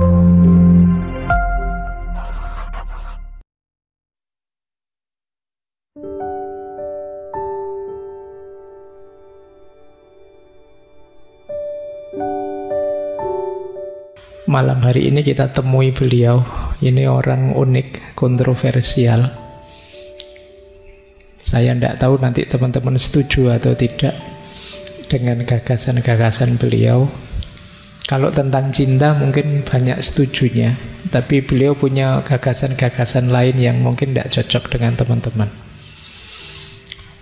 Malam hari ini kita temui beliau. Ini orang unik, kontroversial. Saya tidak tahu nanti teman-teman setuju atau tidak dengan gagasan-gagasan beliau. Kalau tentang cinta mungkin banyak setujunya, tapi beliau punya gagasan-gagasan lain yang mungkin tidak cocok dengan teman-teman.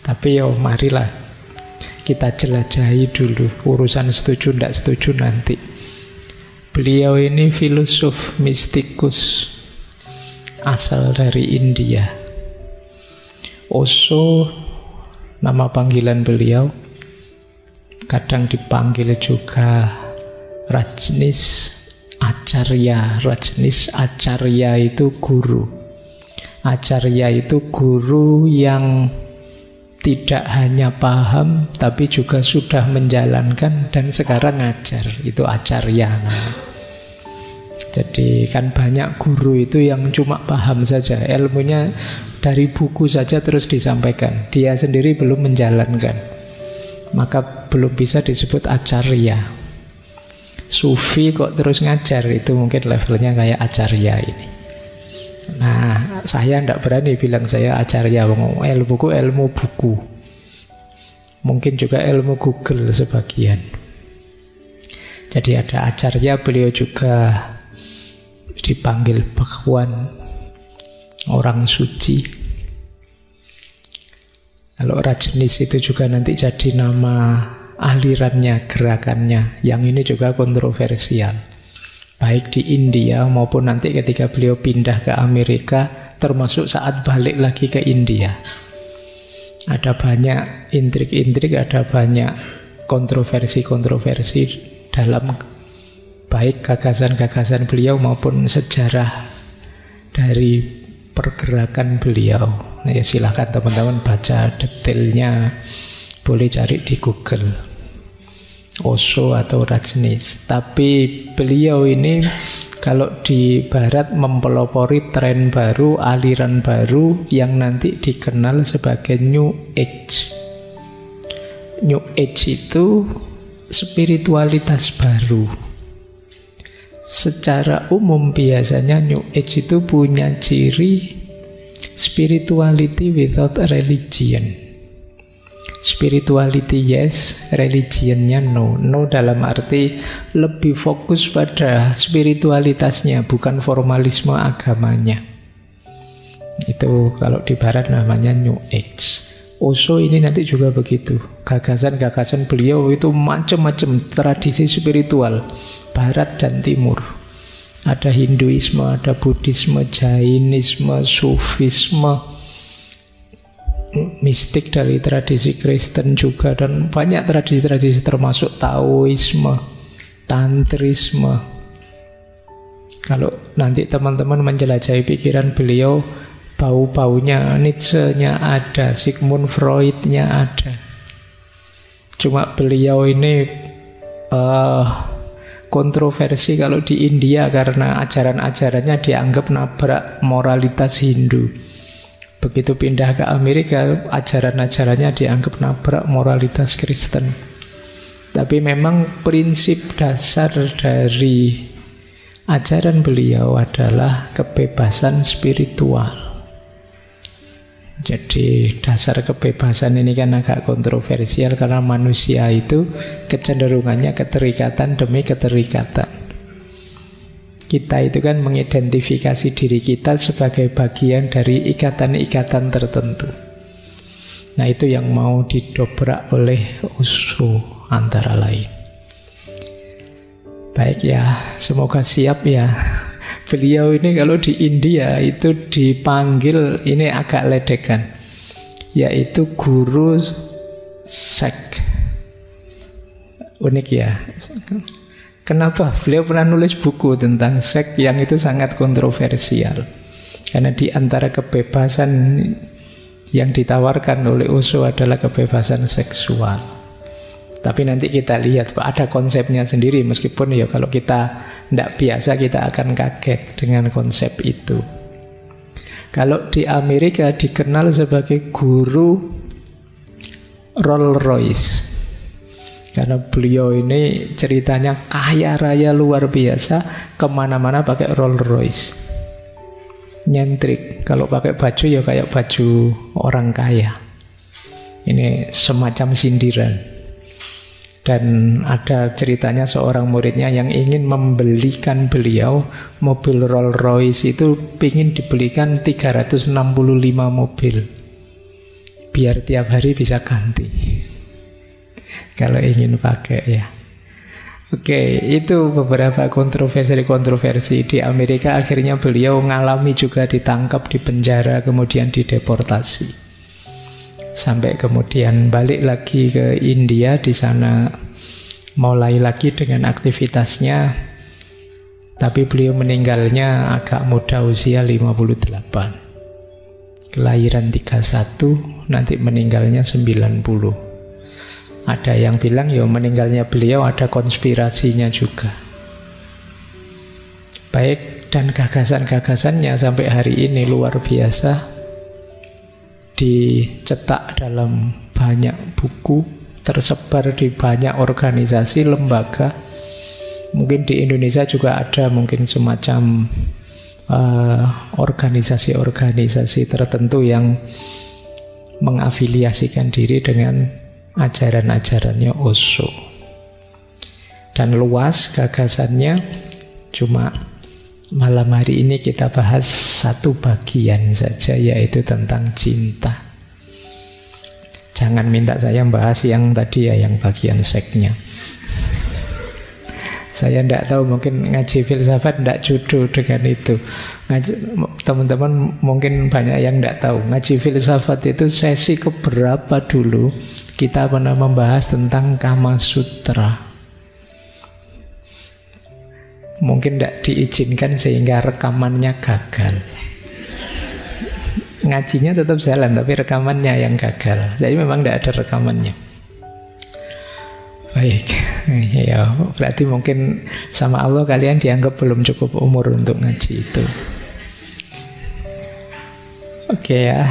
Tapi marilah kita jelajahi dulu. Urusan setuju tidak setuju nanti. Beliau ini filosof mistikus asal dari India. Osho nama panggilan beliau. Kadang dipanggil juga Rajneesh Acharya. Rajneesh Acharya itu guru. Acharya itu guru yang tidak hanya paham tapi juga sudah menjalankan dan sekarang ngajar. Itu Acharya. Jadi kan banyak guru itu yang cuma paham saja, ilmunya dari buku saja terus disampaikan, dia sendiri belum menjalankan, maka belum bisa disebut Acharya. Sufi kok terus ngajar, itu mungkin levelnya kayak Acharya ini. Nah, saya tidak berani bilang saya Acharya. Ilmuku ilmu buku, mungkin juga ilmu Google sebagian. Jadi ada Acharya, beliau juga dipanggil Bhagwan, orang suci. Kalau Rajneesh itu juga nanti jadi nama alirannya, gerakannya. Yang ini juga kontroversial, baik di India maupun nanti ketika beliau pindah ke Amerika, termasuk saat balik lagi ke India. Ada banyak intrik-intrik, ada banyak kontroversi-kontroversi dalam baik gagasan-gagasan beliau maupun sejarah dari pergerakan beliau. Nah, ya silahkan teman-teman baca detailnya, boleh cari di Google, Osho atau Rajneesh. Tapi beliau ini kalau di barat mempelopori tren baru, aliran baru yang nanti dikenal sebagai New Age. New Age itu spiritualitas baru. Secara umum biasanya New Age itu punya ciri spirituality without religion. Spirituality yes, religionnya no. No dalam arti lebih fokus pada spiritualitasnya, bukan formalisme agamanya. Itu kalau di barat namanya New Age. Osho ini nanti juga begitu. Gagasan-gagasan beliau itu macam-macam tradisi spiritual, barat dan timur. Ada Hinduisme, ada Buddhisme, Jainisme, Sufisme, mistik dari tradisi Kristen juga, dan banyak tradisi-tradisi termasuk Taoisme, Tantrisme. Kalau nanti teman-teman menjelajahi pikiran beliau, bau-baunya Nietzsche-nya ada, Sigmund Freud-nya ada. Cuma beliau ini kontroversi kalau di India karena ajaran-ajarannya dianggap nabrak moralitas Hindu. Begitu pindah ke Amerika, ajaran-ajarannya dianggap nabrak moralitas Kristen. Tapi memang prinsip dasar dari ajaran beliau adalah kebebasan spiritual. Jadi dasar kebebasan ini kan agak kontroversial karena manusia itu kecenderungannya keterikatan demi keterikatan. Kita itu kan mengidentifikasi diri kita sebagai bagian dari ikatan-ikatan tertentu. Nah, itu yang mau didobrak oleh Osho antara lain. Baik ya, semoga siap ya. Beliau ini kalau di India itu dipanggil, ini agak ledekan, yaitu guru sek. Unik ya. Kenapa? Beliau pernah nulis buku tentang sek yang itu sangat kontroversial. Karena di antara kebebasan yang ditawarkan oleh Osho adalah kebebasan seksual. Tapi nanti kita lihat Pak, ada konsepnya sendiri, meskipun ya kalau kita tidak biasa kita akan kaget dengan konsep itu. Kalau di Amerika dikenal sebagai guru Rolls Royce, karena beliau ini ceritanya kaya raya luar biasa, kemana-mana pakai Rolls Royce, nyentrik. Kalau pakai baju ya kayak baju orang kaya. Ini semacam sindiran. Dan ada ceritanya seorang muridnya yang ingin membelikan beliau mobil Rolls Royce itu, ingin dibelikan 365 mobil biar tiap hari bisa ganti kalau ingin pakai ya. Oke, itu beberapa kontroversi di Amerika. Akhirnya beliau ngalami juga ditangkap, dipenjara, kemudian dideportasi. Sampai kemudian balik lagi ke India, di sana mulai lagi dengan aktivitasnya. Tapi beliau meninggalnya agak muda, usia 58. Kelahiran 31, nanti meninggalnya 90. Ada yang bilang ya meninggalnya beliau ada konspirasinya juga. Baik, dan gagasan-gagasannya sampai hari ini luar biasa. Dicetak dalam banyak buku, tersebar di banyak organisasi, lembaga. Mungkin di Indonesia juga ada mungkin semacam organisasi-organisasi tertentu yang mengafiliasikan diri dengan ajaran-ajarannya Osho. Dan luas gagasannya, cuma malam hari ini kita bahas satu bagian saja, yaitu tentang cinta. Jangan minta saya bahas yang tadi ya, yang bagian seksnya. Saya tidak tahu, mungkin ngaji filsafat tidak jodoh dengan itu. Teman-teman mungkin banyak yang tidak tahu. Ngaji filsafat itu sesi keberapa dulu kita pernah membahas tentang Kama Sutra. Mungkin tidak diizinkan sehingga rekamannya gagal. Ngajinya tetap jalan, tapi rekamannya yang gagal. Jadi memang tidak ada rekamannya. Baik, ya berarti mungkin sama Allah kalian dianggap belum cukup umur untuk ngaji itu. Oke ya,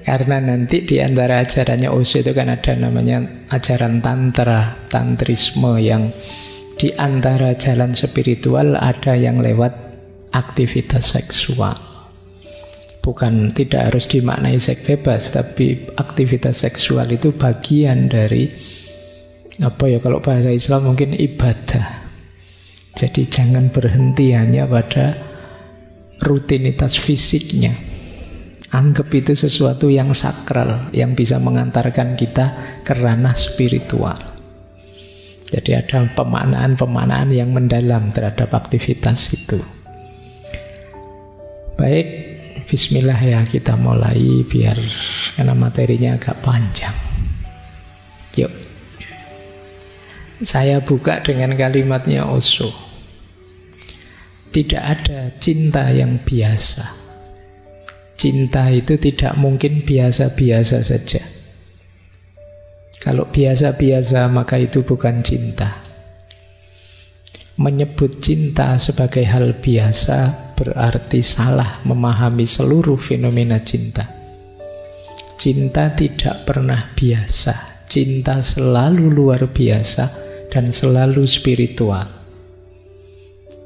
karena nanti di antara ajarannya Osho itu kan ada namanya ajaran tantra, tantrisme, yang di antara jalan spiritual ada yang lewat aktivitas seksual. Bukan, tidak harus dimaknai seks bebas, tapi aktivitas seksual itu bagian dari apa ya, kalau bahasa Islam mungkin ibadah. Jadi jangan berhenti hanya pada rutinitas fisiknya. Anggap itu sesuatu yang sakral, yang bisa mengantarkan kita ke ranah spiritual. Jadi ada pemaknaan-pemaknaan yang mendalam terhadap aktivitas itu. Baik, bismillah ya, kita mulai biar karena materinya agak panjang. Yuk. Saya buka dengan kalimatnya Osho. Tidak ada cinta yang biasa. Cinta itu tidak mungkin biasa-biasa saja. Kalau biasa-biasa maka itu bukan cinta. Menyebut cinta sebagai hal biasa berarti salah memahami seluruh fenomena cinta. Cinta tidak pernah biasa. Cinta selalu luar biasa dan selalu spiritual.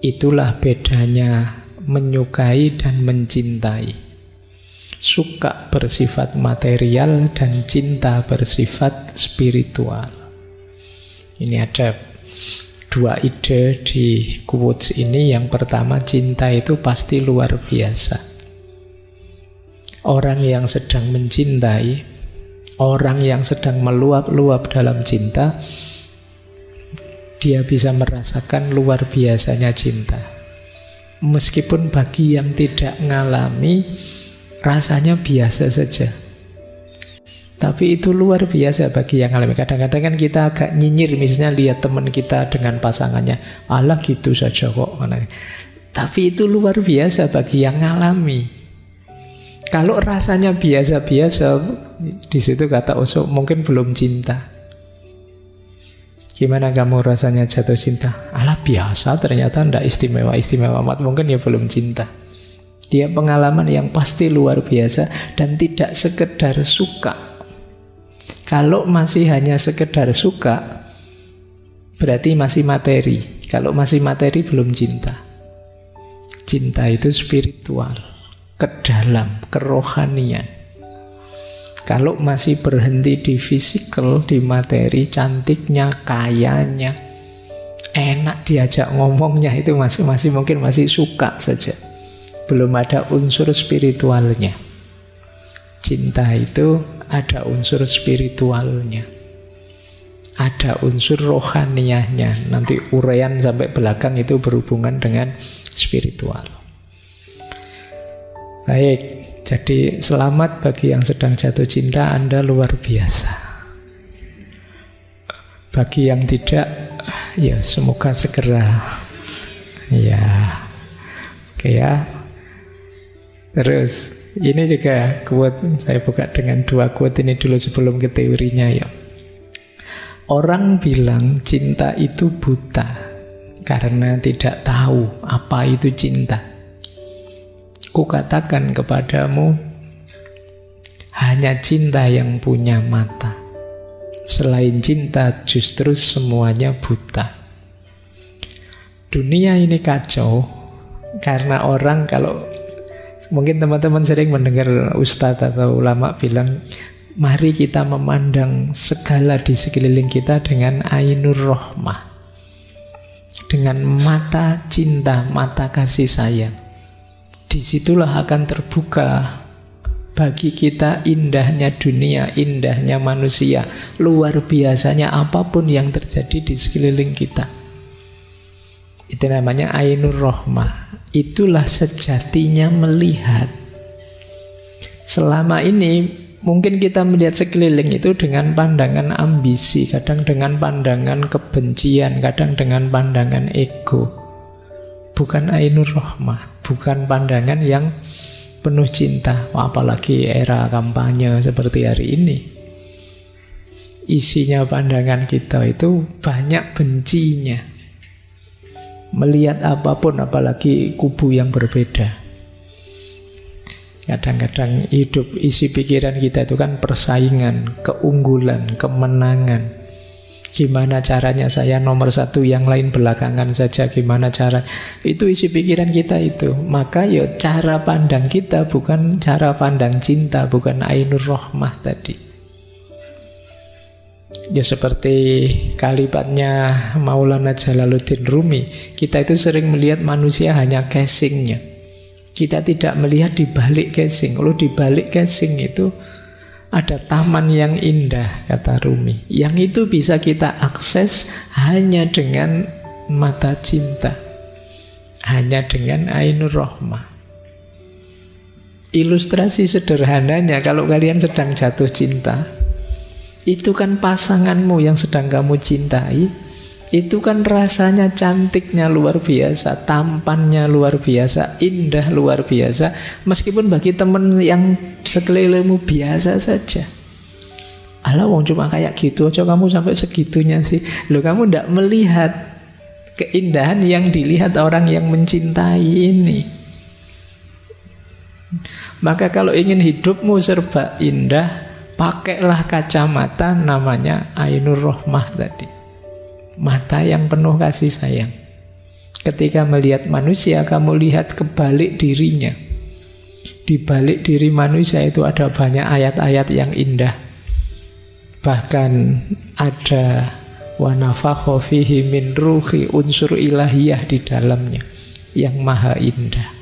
Itulah bedanya menyukai dan mencintai. Suka bersifat material dan cinta bersifat spiritual. Ini ada dua ide di quotes ini. Yang pertama, cinta itu pasti luar biasa. Orang yang sedang mencintai, orang yang sedang meluap-luap dalam cinta, dia bisa merasakan luar biasanya cinta. Meskipun bagi yang tidak ngalami, rasanya biasa saja. Tapi itu luar biasa bagi yang ngalami. Kadang-kadang kan kita agak nyinyir, misalnya lihat teman kita dengan pasangannya, alah gitu saja kok. Tapi itu luar biasa bagi yang ngalami. Kalau rasanya biasa-biasa, di situ kata Osho mungkin belum cinta. Gimana kamu rasanya jatuh cinta? Alah biasa, ternyata ndak istimewa-istimewa amat. Mungkin ya belum cinta. Dia pengalaman yang pasti luar biasa dan tidak sekedar suka. Kalau masih hanya sekedar suka, berarti masih materi. Kalau masih materi belum cinta. Cinta itu spiritual, ke dalam, kerohanian. Kalau masih berhenti di fisikal, di materi, cantiknya, kayanya, enak diajak ngomongnya, itu masih mungkin masih suka saja. Belum ada unsur spiritualnya. Cinta itu ada unsur spiritualnya. Ada unsur rohaniahnya. Nanti uraian sampai belakang itu berhubungan dengan spiritual. Baik, jadi selamat bagi yang sedang jatuh cinta, Anda luar biasa. Bagi yang tidak, ya semoga segera. Ya, oke ya. Terus, ini juga quote, saya buka dengan 2 quote ini dulu sebelum ke teorinya ya. Orang bilang cinta itu buta karena tidak tahu apa itu cinta. Kukatakan kepadamu, hanya cinta yang punya mata. Selain cinta, justru semuanya buta. Dunia ini kacau karena orang, kalau mungkin teman-teman sering mendengar ustadz atau ulama bilang, mari kita memandang segala di sekeliling kita dengan ainur rohmah, dengan mata cinta, mata kasih sayang. Disitulah akan terbuka bagi kita indahnya dunia, indahnya manusia, luar biasanya apapun yang terjadi di sekeliling kita. Itu namanya ainur rohmah. Itulah sejatinya melihat. Selama ini mungkin kita melihat sekeliling itu dengan pandangan ambisi, kadang dengan pandangan kebencian, kadang dengan pandangan ego. Bukan ainur rohmah, bukan pandangan yang penuh cinta. Apalagi era kampanye seperti hari ini, isinya pandangan kita itu banyak bencinya. Melihat apapun, apalagi kubu yang berbeda. Kadang-kadang hidup, isi pikiran kita itu kan persaingan, keunggulan, kemenangan. Gimana caranya saya nomor 1, yang lain belakangan saja, gimana cara. Itu isi pikiran kita itu. Maka ya cara pandang kita bukan cara pandang cinta, bukan ainur rohmah tadi. Ya seperti kalimatnya Maulana Jalaluddin Rumi, kita itu sering melihat manusia hanya casingnya. Kita tidak melihat di balik casing. Kalau di balik casing itu ada taman yang indah, kata Rumi. Yang itu bisa kita akses hanya dengan mata cinta, hanya dengan ainur rohmah. Ilustrasi sederhananya, kalau kalian sedang jatuh cinta, itu kan pasanganmu yang sedang kamu cintai, itu kan rasanya cantiknya luar biasa, tampannya luar biasa, indah luar biasa. Meskipun bagi teman yang sekelilingmu biasa saja. Alah wong cuma kayak gitu aja kamu sampai segitunya sih. Loh, kamu tidak melihat keindahan yang dilihat orang yang mencintai ini. Maka kalau ingin hidupmu serba indah, pakailah kacamata namanya ainur rohmah tadi. Mata yang penuh kasih sayang. Ketika melihat manusia, kamu lihat kebalik dirinya. Di balik diri manusia itu ada banyak ayat-ayat yang indah. Bahkan ada wa nafakha fihi min ruhi, unsur ilahiyah di dalamnya yang maha indah.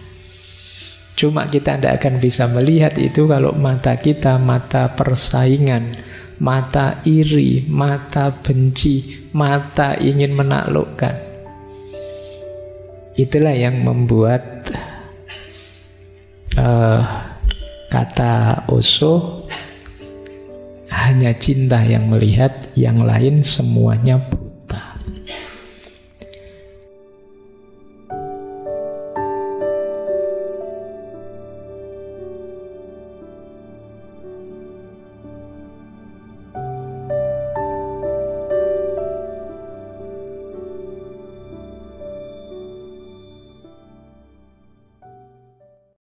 Cuma kita tidak akan bisa melihat itu kalau mata kita mata persaingan, mata iri, mata benci, mata ingin menaklukkan. Itulah yang membuat kata Osho, hanya cinta yang melihat, yang lain semuanya